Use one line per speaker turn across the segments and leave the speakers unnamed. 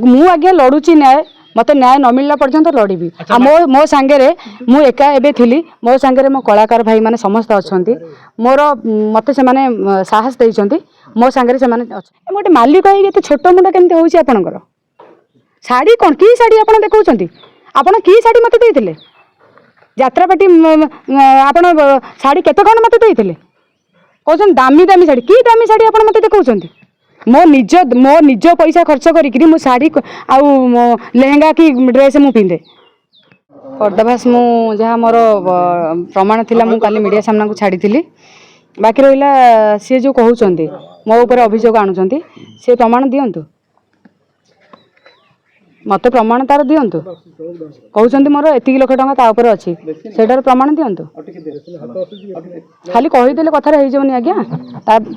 मु आज्ञा लड़ुची न्याय मत न्याय न मिलला पर्यंत लड़बी मो मो सांगे मु एका एबे थिली मो सांगे मो कलाकार भाई माने समस्त अछंती मोर मते से माने साहस देइछंती मो सांगे से माने गोटे मालिक होई एते छोट मुंडा केमते होउची आपनकर साड़ी कोन की साड़ी आपन देखौछंती आपन की साड़ी मते देइथिले यात्रापाटी आपन साड़ी केते कोन मते देइथिले कहछन दामी दामी साड़ी आपन मते देखौछंती मो निज पैसा खर्च करी मु साड़ी आउ लेहेंगा कि ड्रेस मु पिंधे पर्दाभास मु जहाँ मोर प्रमाण थिला मु काली मीडिया सामना को छाड़ी थी बाकी रहिला सी जो कहउछंती मो ऊपर अभियोग आणुछंती से प्रमाण दियंतु मत प्रमाण तार दियंतु कहउछंती मोर एतिक लाख टंका ता ऊपर अछि सेटार प्रमाण दियंतु खाली कहि देले कथा रहि जवनी आज्ञा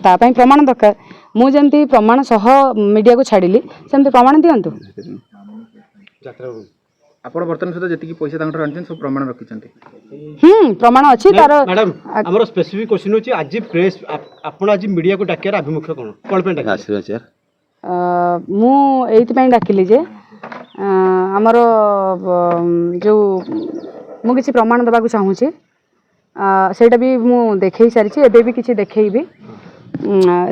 ता पई प्रमाण दरकार मु जेमती प्रमाण सह मीडिया को छाड़िली सेमती प्रमाण दियंतु
आपण वर्तमान सुधा जति पैसा तांकर आनछन सब प्रमाण रखिछंती
प्रमाण अछि तार
मैडम हमर स्पेसिफिक क्वेश्चन होछि आज प्रेस आपण आज मीडिया को डाकियार अभिमुख्य कोन कोन पे डाकियार आसीबा यार
मु एइति पई डाकिली जे हमर जो मु किछि प्रमाण दबा को चाहू छी सेटा भी मु देखै सारी छी एबे भी किछि देखैबी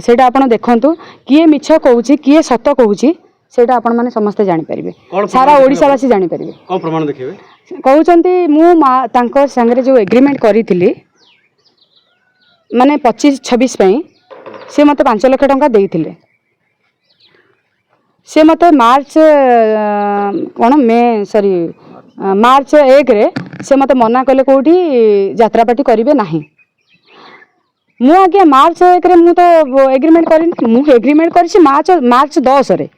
सेटा आपण देखंतु किए मिछ कहूची किए सत कहूची सेटा आपण माने समस्त जानि परिबे सारा ओडिसा वासी जानि परिबे
कोन प्रमाण देखैबे
कहउचंती मु तांको संगे जो एग्रीमेंट करिथिली माने 25-26 पई से मते 5 लाख टंका देइथिले से मते मार्च कोन मे सॉरी मार्च 1 रे से मते मना कले कोठी यात्रापाटी करिवे नाही मु आगे मार्च 1 रे मु तो एग्रीमेंट करिनी मु एग्रीमेंट करछि मार्च 10 रे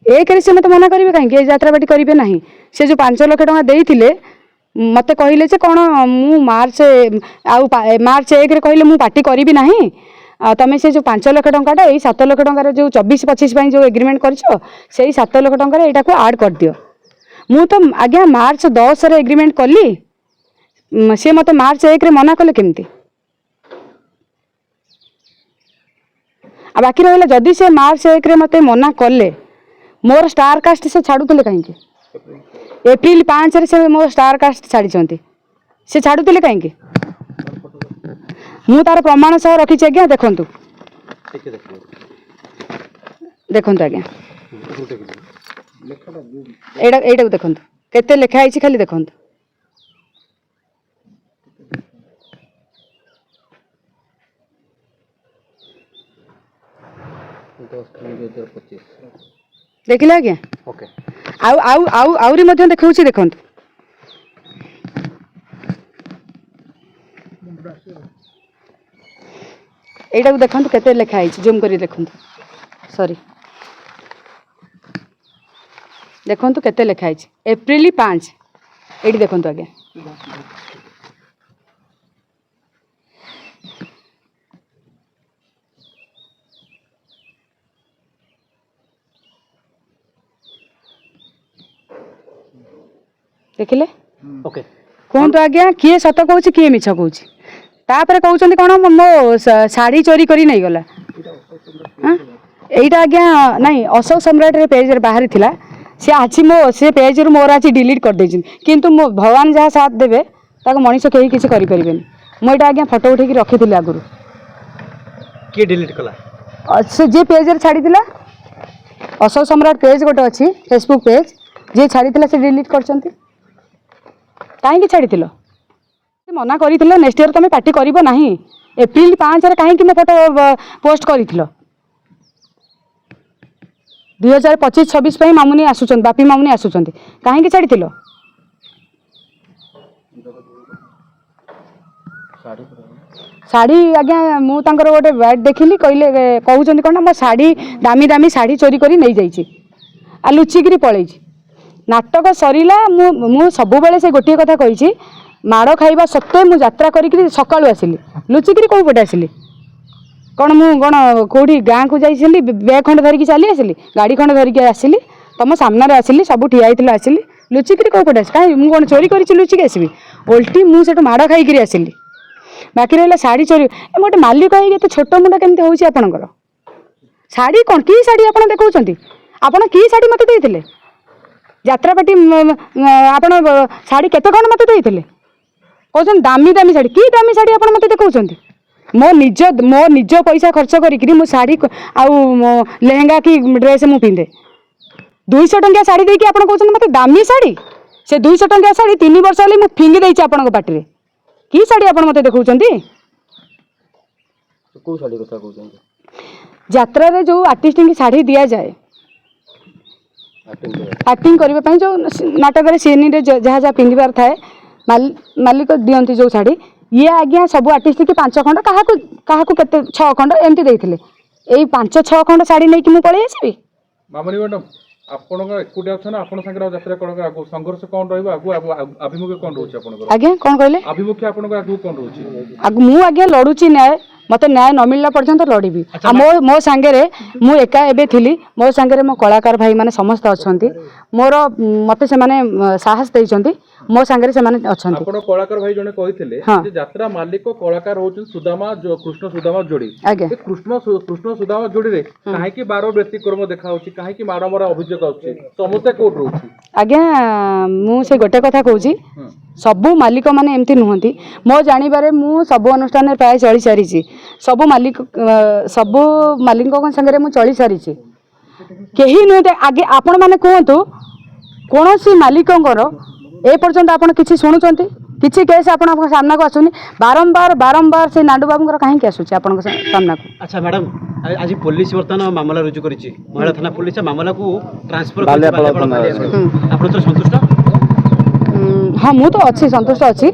1 रे से मते मना करिवे काहे यात्रापाटी करिवे नाही से जो 5 लाख टंका देइथिले मते कहिले जे कोन मु मार्च 1 रे कहिले मु पार्टी करिवि नाही तमे से जो 5 लाख टंकाटा ए 7 लाख टंका जो 24-25 पई जो एग्रीमेंट करछो सेही 7 लाख टंका रे एटा को ऐड कर दियो मु तो आज्ञा मार्च 10 रे एग्रीमेंट कली से मते मार्च 1 रे मना कले केमती आ बाकी रहिला जदी से मार्च 1 रे मते मना कले मोर स्टार कास्ट से छाडुतले काहे एप्रिल 5 रे से मोर स्टार कास्ट छाडी छंती से छाडुतले काहे मु तार प्रमाण सह रखी छी आज्ञा देखंतु देखंतु आज्ञा एटा को देखंतु केते लेखा आइछि खाली देखंतु देखिले आज्ञा
ओके
आउ आउ आउ आउरी मध्ये देखौछि देखंतु एटा को देखंतु केते लेखा आइछि जूम करी देखंतु सॉरी देखंतु केते लेखा आइछि एप्रिल 5 एटी देखंतु आज्ञा देखिले
ओके
कहतु आज्ञा किए सत कहूँ किए मिछ कहूँ तापर कहते कौन मो शाढ़ी चोरी करी नहीं गला यहीटा आज्ञा नहीं अशोक सम्राट रे पेज बाहरी थिला सी आज मो से पेज रु मोर आज डिलीट कर देछि किंतु मो भगवान जहाँ साथ देबे ताको मनीष कहीं किसी करि परिबेनी मो एटा आज्ञा फोटो उठेकी रखिथिले आगुरु
के डिलीट कला
से जे पेज रे छाड़ी थिला अशोक सम्राट पेज गोटे अछि फेसबुक पेज जे छाड़ी थिला से डिलीट करचंती काहे छाड़ी मना कर नेक्स्ट ईयर तुम पार्टी कर एप्रिल 5 रे कहीं फोटो पोस्ट कर 2025-26 मामुनी आसुचंती बापी मामुनी आसुचंती कहीं छाड़ी शाढ़ी आज्ञा मु तांकर गोटे बैट देखिली कहले कहउचंती कोन मो शाढ़ी दामी दामी शाढ़ी चोरी करी नहीं जाइछि आ लुचिकी पलैछि नाटक सरीला मु सब बेले से गोटे कथा कही माड़ खाइबा सत्वे मु यात्रा करी सकाळु आसिली लुचिकी कौ पटे आसिली कौन मु कौन कौटी गाँ को जाइली बैग खंड धरिकी चली आसिली गाड़ी खंड धरिकी आसिली तुम सामने आसिली सब ठिया होता आसिली लुचिकी कौ पटे आस कहीं मुझे कौन चोरी करी लुचिकी आसबि ओल्टी मुझे माड़ खाई आसिली बाकी रहा शाढ़ी चोरी गोटे मालिक होते छोट मुंडा केमती होउछि आपणकर शाढ़ी कौन कि शाढ़ी आप देखौं ଆପଣ କି ଶାଢ଼ୀ ମୋତେ ଦେଇଥିଲେ ଯାତ୍ରାପାଟି ଆପଣ ଶାଢ଼ୀ କେତେ କ'ଣ ମୋତେ ଦେଇଥିଲେ କହୁଛନ୍ତି ଦାମୀ ଦାମୀ ଶାଢ଼ୀ କି ଦାମୀ ଶାଢ଼ୀ ଆପଣ ମୋତେ ଦେଖାଉଛନ୍ତି ମୋ ନିଜ ପଇସା ଖର୍ଚ୍ଚ କରିକିରି ମୁଁ ଶାଢ଼ୀ ଆଉ ଲେହେଙ୍ଗା କି ଡ୍ରେସ୍ ମୁଁ ପିନ୍ଧେ 200 ଟଙ୍କିଆ ଶାଢ଼ୀ ଦେଇକି ଆପଣ କହୁଛନ୍ତି ମୋତେ ଦାମୀ ଶାଢ଼ୀ ସେ 200 ଟଙ୍କିଆ ଶାଢ଼ୀ 3 ବର୍ଷ ହେଲେ ମୁଁ ଫିଙ୍ଗି ଦେଇଛି ଆପଣଙ୍କ ପାଟିରେ କି ଶାଢ଼ୀ ଆପଣ ମୋତେ ଦେଖାଉଛନ୍ତି
କୋଉ ଶାଢ଼ୀ କଥା କହୁଛନ୍ତି
ଯାତ୍ରାରେ ଯେଉଁ ଆର୍ଟିଷ୍ଟଙ୍କୁ ଶାଢ଼ୀ ଦିଆଯାଏ ଆକ୍ଟିଂ କରିବା ପାଇଁ ଯେଉଁ ନାଟକରେ ସିନେରେ ଯାହା ଯାହା ପିନ୍ଧିବାର ଥାଏ ମାଲିକ ଦିଅନ୍ତି ଯେଉଁ ଶାଢ଼ୀ ଇଏ ଆଜ୍ଞା ସବୁ ଆର୍ଟିଷ୍ଟ କି 5 ଖଣ୍ଡ କାହାକୁ କେତେ 6 ଖଣ୍ଡ ଏମିତି ଦେଇଥିଲେ ଏଇ 5-6 ଖଣ୍ଡ ଶାଢ଼ୀ ନେଇକି ମୁଁ ପଳେଇ ଆସିବି
ମାମୁନି ମ୍ୟାଡ଼ାମ ଆପଣଙ୍କ ଏକୁଟିଆ ଅଛ ନା ଆପଣ ସାଙ୍ଗରେ ଯାତ୍ରା କଣ ଆଗକୁ ସଂଘର୍ଷ କଣ ରହିବ ଆଗକୁ ଆଭିମୁଖ୍ୟ କଣ ରହୁଛି ଆପଣଙ୍କର
ଆଜ୍ଞା କଣ କହିଲେ
ଆଭିମୁଖ୍ୟ ଆପଣଙ୍କ ଆଗକୁ କଣ ରହୁଛି
ମୁଁ ଆଜ୍ଞା ଲଢୁଛି ନ୍ୟାୟ ମତେ ନ୍ୟାୟ ନ ମିଳିଲା ପର୍ଯ୍ୟନ୍ତ ଲଢିବି ମୋ ସାଙ୍ଗରେ ମୁଁ ଏକା ଏବେ ଥିଲି ମୋ ସାଙ୍ଗରେ ମୋ କଳାକାର ଭାଇ ମାନେ ସମସ୍ତେ ଅଛନ୍ତି ମୋର ମତେ ସେମାନେ ସାହସ ଦେଇଛନ୍ତି ମୋ ସାଙ୍ଗରେ ସେମାନେ ଅଛନ୍ତି
ଆପଣ କଳାକାର ଭାଇ ଜଣେ କହିଥିଲେ ଯେ ଯାତ୍ରା ମାଲିକ କଳାକାର ହଉଛନ୍ତି ସୁଦାମା କୃଷ୍ଣ ସୁଦାମା ଯୋଡି ଏ କୃଷ୍ଣ ସୁଦାମା ଯୋଡିରେ କାହିଁକି ବାର ବ୍ୟତିକ୍ରମ ଦେଖା ହଉଛି କାହିଁକି ମାଡମରା ଅଭିଯୋଗ ଆସୁଛି ସମସ୍ୟା କୋଉଠି ରହୁଛି
ଆଜ୍ଞା ମୁଁ ସେ ଗୋଟେ କଥା କହୁଛି ସବୁ ମାଲିକ ମାନେ ଏମିତି ନୁହନ୍ତି ମୋ ଜାଣିବାରେ ମୁଁ ସବୁ ଅନୁଷ୍ଠାନରେ ପ୍ରାୟ ଚଳି ସାରିଛି ସବୁ ମାଲିକଙ୍କ ସାଙ୍ଗରେ ମୁଁ ଚଳି ସାରିଛି କେହି ନୁହନ୍ତି ଆଗେ ଆପଣ ମାନେ କୁହନ୍ତୁ କୌଣସି ମାଲିକଙ୍କର ଏ ପର୍ଯ୍ୟନ୍ତ ଆପଣ କିଛି ଶୁଣୁଛନ୍ତି କିଛି କେସ୍ ଆପଣଙ୍କ ସାମ୍ନାକୁ ଆସୁନି ବାରମ୍ବାର ସେ ନାଣ୍ଡୁ ବାବୁଙ୍କର କାହିଁକି ଆସୁଛି ଆପଣଙ୍କ ସାମ୍ନାକୁ
ଆଚ୍ଛା ମ୍ୟାଡ଼ାମ ଆଜି ପୋଲିସ ବର୍ତ୍ତମାନ ମାମଲା ରୁଜୁ କରିଛି ମହିଳା ଥାନା ପୋଲିସ ମାମଲାକୁ ଟ୍ରାନ୍ସଫର ଆପଣ ତ ସନ୍ତୁଷ୍ଟ
ହଁ ମୁଁ ତ ଅଛି ସନ୍ତୁଷ୍ଟ ଅଛି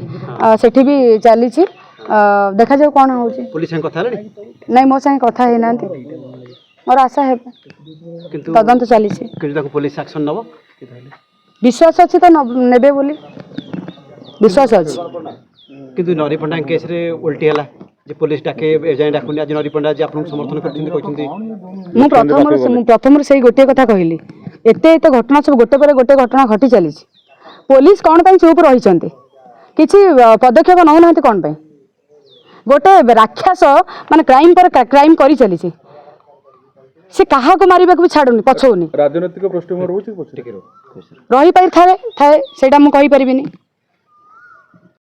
ସେଠି ବି ଚାଲିଛି ଦେଖାଯାଉ କ'ଣ ହେଉଛି
ପୋଲିସ ସାଙ୍ଗେ କଥା ହେଲାଣି
ନାଇଁ ମୋ ସାଙ୍ଗେ କଥା ହେଇନାହାନ୍ତି ମୋର ଆଶା ହେବ
କିନ୍ତୁ
ତଦନ୍ତ ଚାଲିଛି
କିନ୍ତୁ ତାକୁ ପୋଲିସ ଆକ୍ସନ ନେବ
ବିଶ୍ୱାସ ଅଛି ତ ନେବେ ବୋଲି ବିଶ୍ୱାସ ଅଛି
କିନ୍ତୁ ନରୀ ପଣ୍ଡାଙ୍କ କେସ୍ରେ ଓଲଟି ହେଲା ଯେ ପୋଲିସ ଡାକେ ଏଯାଏଁ ଡାକୁନି ଆଜି ନରୀ ପଣ୍ଡା ଆଜି ଆପଣଙ୍କୁ ସମର୍ଥନ କରିଛନ୍ତି କହିଛନ୍ତି
ମୁଁ ପ୍ରଥମରୁ ସେଇ ଗୋଟିଏ କଥା କହିଲି ଏତେ ଘଟଣା ସବୁ ଗୋଟେ ପରେ ଗୋଟେ ଘଟଣା ଘଟି ଚାଲିଛି ପୋଲିସ କ'ଣ ପାଇଁ ଚୁପ୍ ରହିଛନ୍ତି କିଛି ପଦକ୍ଷେପ ନେଉନାହାନ୍ତି କ'ଣ ପାଇଁ ଗୋଟେ ରାକ୍ଷସ ମାନେ କ୍ରାଇମ୍ ପରେ କ୍ରାଇମ୍ କରି ଚାଲିଛି ସେ କାହାକୁ ମାରିବାକୁ ବି ଛାଡୁନି ପଛଉନି
ରାଜନୈତିକ ପୃଷ୍ଠଭୂମି ରହୁଛି
ରହିପାରିଥାଏ ସେଇଟା ମୁଁ କହିପାରିବିନି